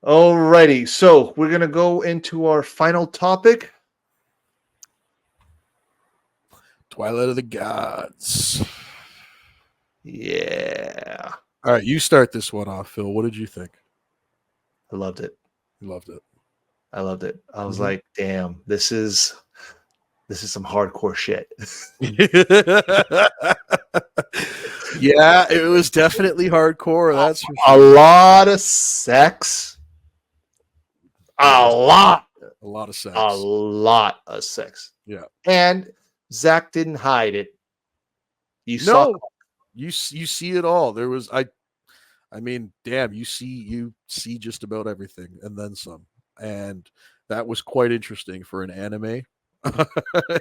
Alrighty, so we're gonna go into our final topic. Twilight of the Gods. Yeah, All right, you start this one off, Phil. What did you think? I loved it. You loved it. I loved it. I was Mhm. like, damn, this is some hardcore shit. Yeah, it was definitely hardcore. That's for A sure. lot of sex. A Yes, lot. a lot of A sex. lot of sex. Yeah. And Zach didn't hide it. You saw. No, you see it all. There was I mean, damn, you see just about everything and then some. And that was quite interesting for an anime,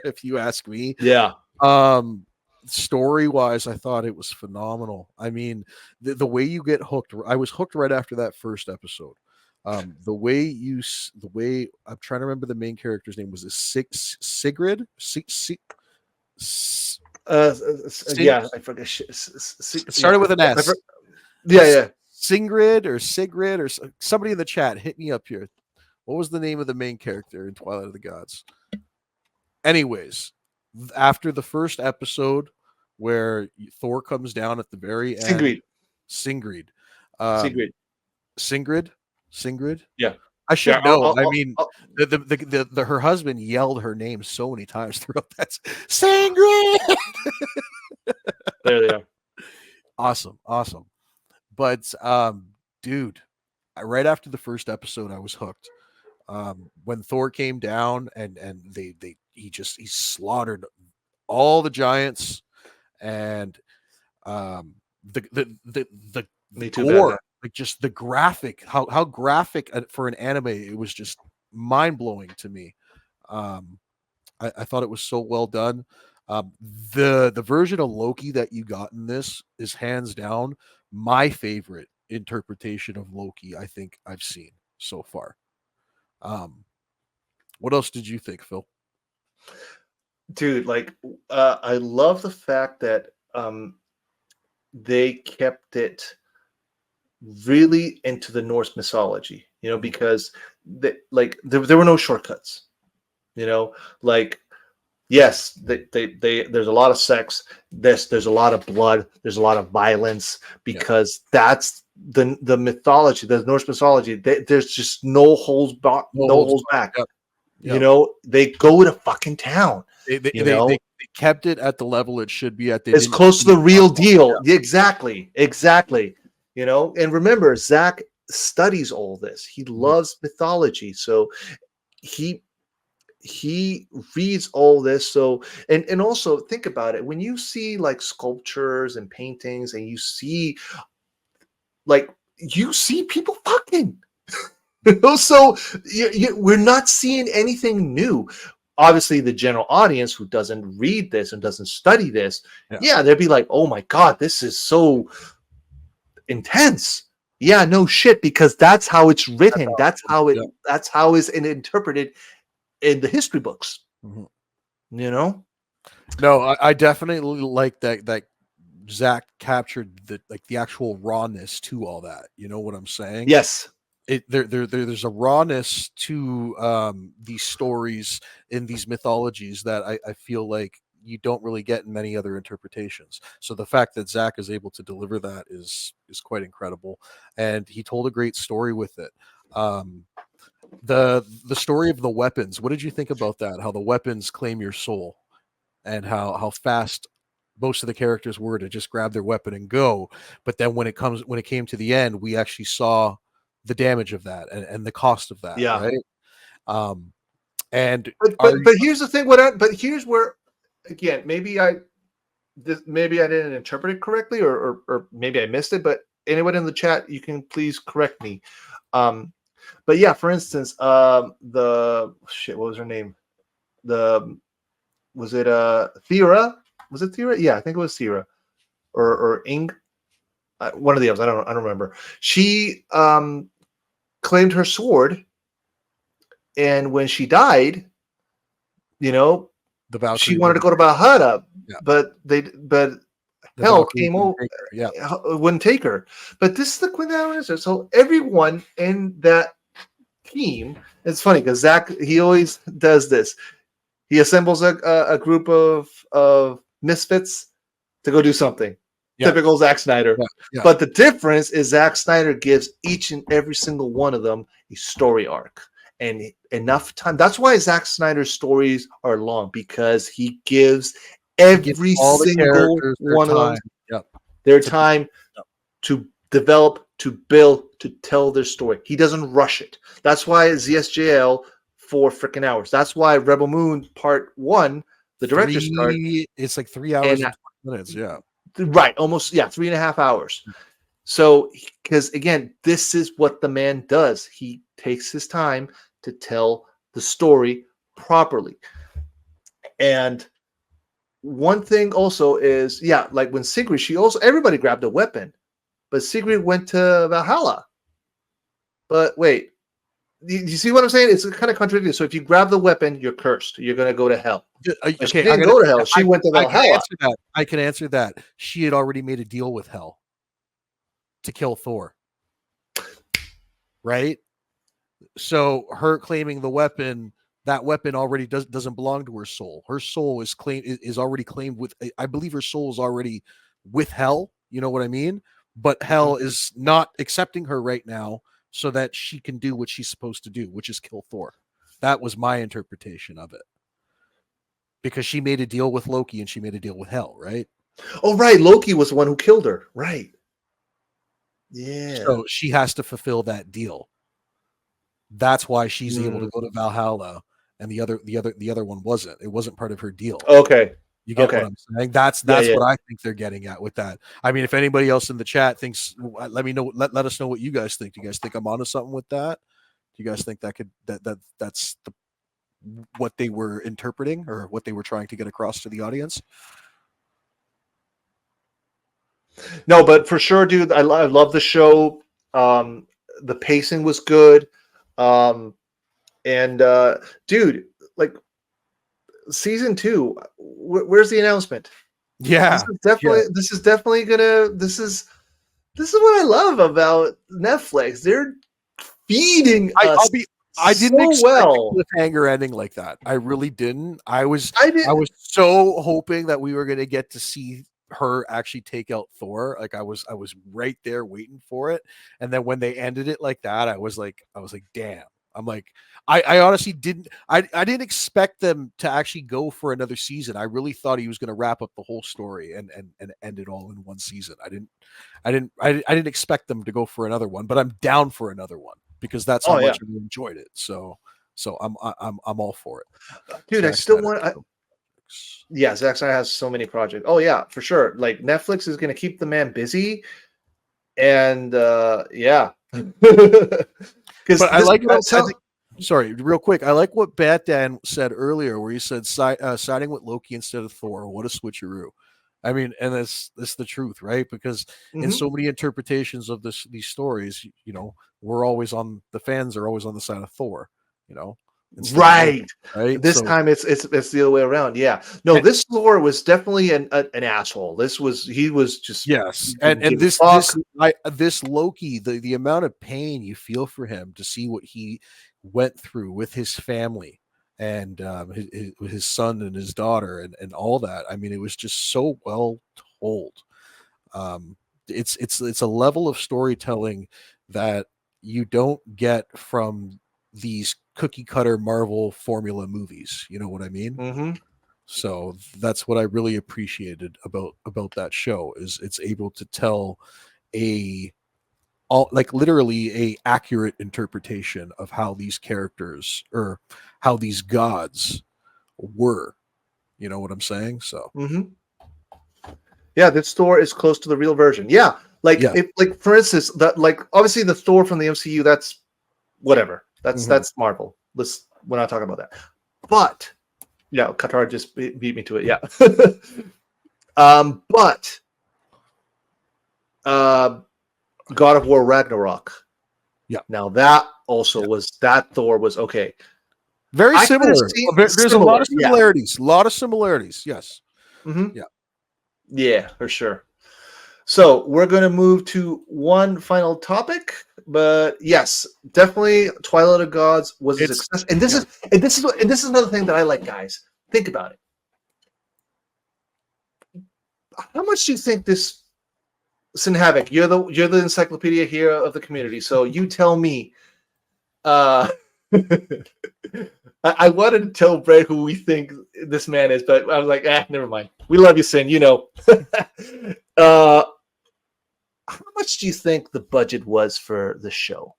if you ask me. Yeah. Um, Story wise, I thought it was phenomenal. I mean, the way you get hooked, I was hooked right after that first episode. The way I'm trying to remember the main character's name was it Sigrid? Sig, Yeah, I forget. it Yeah, started with an S. yeah, yeah. Sigrid or somebody in the chat hit me up here. What was the name of the main character in Twilight of the Gods? Anyways, after the first episode where Thor comes down at the very end, Sigrid. Singrid, um, Sigrid. Singrid. Yeah. I Yeah. should know. I mean, her husband yelled her name so many times throughout that. Singrid. There they are. Awesome. But dude, right after the first episode, I was hooked. When Thor came down and he slaughtered all the giants and the Me too, gore, Batman. like just the graphic, how graphic for an anime, it was just mind blowing to me. Um, I thought it was so well done. The version of Loki that you got in this is hands down my favorite interpretation of Loki I think I've seen so far. Um, what else did you think, Phil? Dude, like I love the fact that they kept it really into the Norse mythology, because there were no shortcuts, like yes, there's a lot of sex, there's a lot of blood, there's a lot of violence, because that's the mythology, the Norse mythology. There's just no holds back, Yep. They go to fucking town, They kept it at the level it should be at. They as didn't close to the real deal. Yeah. Exactly. And remember, Zach studies all this. He loves mythology, so he reads all this. So and also think about it, when you see like sculptures and paintings, and you see people fucking. So we're not seeing anything new. Obviously, the general audience who doesn't read this and doesn't study this, they'd be like, "Oh my god, this is so intense." Yeah, no shit, because that's how it's written. That's how it's interpreted in the history books. Mm-hmm. No, I definitely like that Zach captured the actual rawness to all that. You know what I'm saying? Yes. There's a rawness to these stories in these mythologies that I feel like you don't really get in many other interpretations. So the fact that Zach is able to deliver that is quite incredible, and he told a great story with it. The story of the weapons. What did you think about that? How the weapons claim your soul, and how fast most of the characters were to just grab their weapon and go. But then when it came to the end, we actually saw the damage of that and the cost of that, Yeah. right? And but here's the thing. But here's where, again, maybe I didn't interpret it correctly, or maybe I missed it. But anyone in the chat, you can please correct me. But yeah, for instance, what was her name? Was it Thera? Was it Thera? Yeah, I think it was Thera, or Ing. One of the others. I don't remember. She claimed her sword, and when she died, the Valkyrie she wanted to go to Valhalla, Yeah. but The Hell Valkyries came wouldn't over, take her. Yeah. wouldn't take her. But this is the quintessential answer. So everyone in that team, it's funny because Zach, he always does this. He assembles a group of misfits to go do something. Yeah. Typical Zack Snyder. Yeah. Yeah. But the difference is Zack Snyder gives each and every single one of them a story arc and enough time. That's why Zack Snyder's stories are long, because he gives every all the single characters their one of them time. Yep. their time to develop, to build, to tell their story. He doesn't rush it. That's why ZSJL 4 freaking hours. That's why Rebel Moon Part 1, the director's cut, it's like 3 hours and 20 minutes. Yeah. Right, almost, 3.5 hours. So, because again, this is what the man does. He takes his time to tell the story properly. And one thing also is, like when Sigrid, everybody grabbed a weapon, but Sigrid went to Valhalla. But wait, you see what I'm saying? It's kind of contradictory. So if you grab the weapon, you're cursed. You're going to go to hell. But she didn't go to hell. She went to Valhalla. I can answer that. She had already made a deal with hell to kill Thor. Right? So her claiming the weapon, that weapon already doesn't belong to her soul. Her soul is already claimed with, I believe her soul is already with hell. You know what I mean? But hell is not accepting her right now so that she can do what she's supposed to do, which is kill Thor. That was my interpretation of it. Because she made a deal with Loki and she made a deal with hell, right? Oh, right. Loki was the one who killed her. Right. Yeah. So she has to fulfill that deal. That's why she's able to go to Valhalla, and the other one wasn't. It wasn't part of her deal. Okay. You get what I'm saying? That's what I think they're getting at with that. I mean, if anybody else in the chat thinks, let me know. Let us know what you guys think. Do you guys think I'm onto something with that? Do you guys think that's what they were interpreting or what they were trying to get across to the audience? No, but for sure, dude, I love the show. The pacing was good. And dude, like season 2, where's the announcement? Yeah, this is definitely gonna. This is what I love about Netflix. They're feeding us. I didn't expect a cliffhanger ending like that. I really didn't. I was so hoping that we were going to get to see her actually take out Thor. Like I was right there waiting for it. And then when they ended it like that, I was like, damn. I'm like, I honestly didn't. I didn't expect them to actually go for another season. I really thought he was going to wrap up the whole story and end it all in one season. I didn't expect them to go for another one, but I'm down for another one because that's how much I enjoyed it. So I'm all for it, dude. Zack, I still want. Zack Snyder has so many projects. Oh yeah, for sure. Like Netflix is going to keep the man busy, and Because I like. Sorry, real quick. I like what Bat Dan said earlier, where he said siding with Loki instead of Thor. What a switcheroo! I mean, and that's the truth, right? Because in so many interpretations of these stories, you know, the fans are always on the side of Thor, you know. Right. This time it's the other way around. Yeah. No, this Thor was definitely an asshole. He was just and this Loki, the amount of pain you feel for him to see what he went through with his family and his son and his daughter and all that. I mean, it was just so well told. It's a level of storytelling that you don't get from these cookie cutter Marvel formula movies. You know what I mean? Mm-hmm. So that's what I really appreciated about that show is it's able to tell literally a accurate interpretation of how these characters or how these gods were. You know what I'm saying? So yeah, this Thor is close to the real version. Yeah. If for instance, obviously the Thor from the MCU, that's whatever. That's Marvel. We're not talking about that. But Qatar just beat me to it. Yeah. But God of War Ragnarok. Yeah. Now that also that Thor was okay. Very similar. There's a lot of similarities. A lot of similarities. Yes. Mm-hmm. Yeah. Yeah, for sure. So we're going to move to one final topic, but yes, definitely Twilight of Gods was a success. And this is another thing that I like, guys. Think about it. How much do you think this Sin Havoc? You're the encyclopedia here of the community, so you tell me. I wanted to tell Brett who we think this man is, but I was like, never mind. We love you, Sin. You know. How much do you think the budget was for the show?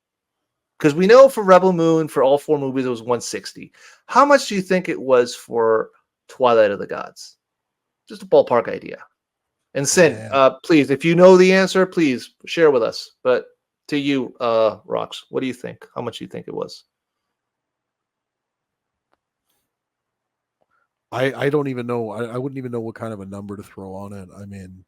Because we know for Rebel Moon, for all 4 movies, it was 160. How much do you think it was for Twilight of the Gods? Just a ballpark idea. And Sin, please, if you know the answer, please share with us. But to you, Rox, what do you think? How much do you think it was? I don't even know. I wouldn't even know what kind of a number to throw on it. I mean,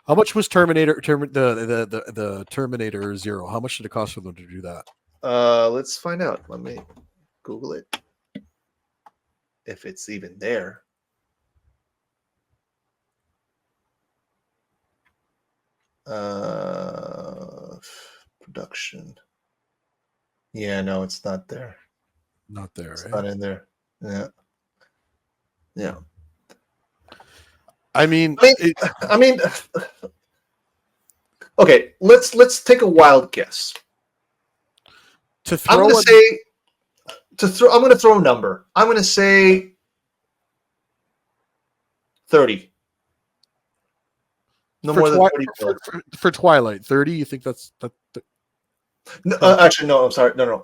how much was the Terminator Zero? How much did it cost for them to do that? Let's find out. Let me Google it. If it's even there. Production. Yeah, no, it's not there. Not there. It's not in there. Yeah. Yeah. I mean, okay, let's take a wild guess. I'm going to throw a number. I'm going to say 30. No more than 30. For Twilight, 30. You think that's that? No, actually, no. I'm sorry. No.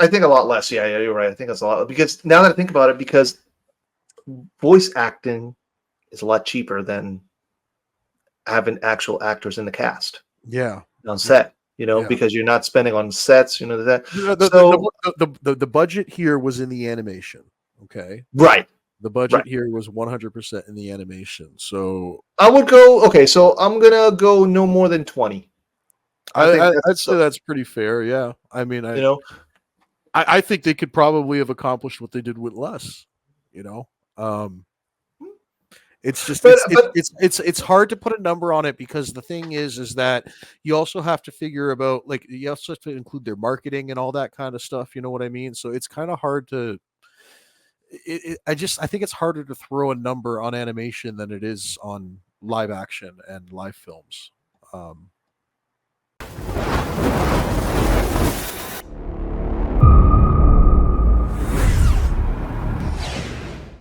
I think a lot less. Yeah, you're right. I think that's a lot because now that I think about it, because voice acting is a lot cheaper than having actual actors in the cast. Yeah, on set. Because you're not spending on sets. That. The budget here was in the animation. Okay. Right. The budget here was 100% in the animation. So I would go. Okay, so I'm gonna go no more than 20. I'd say that's pretty fair. Yeah, I mean, I think they could probably have accomplished what they did with less. It's just it's hard to put a number on it because the thing is that you also have to figure about you also have to include their marketing and all that kind of stuff. You know what I mean? So it's kind of hard to. I think it's harder to throw a number on animation than it is on live action and live films.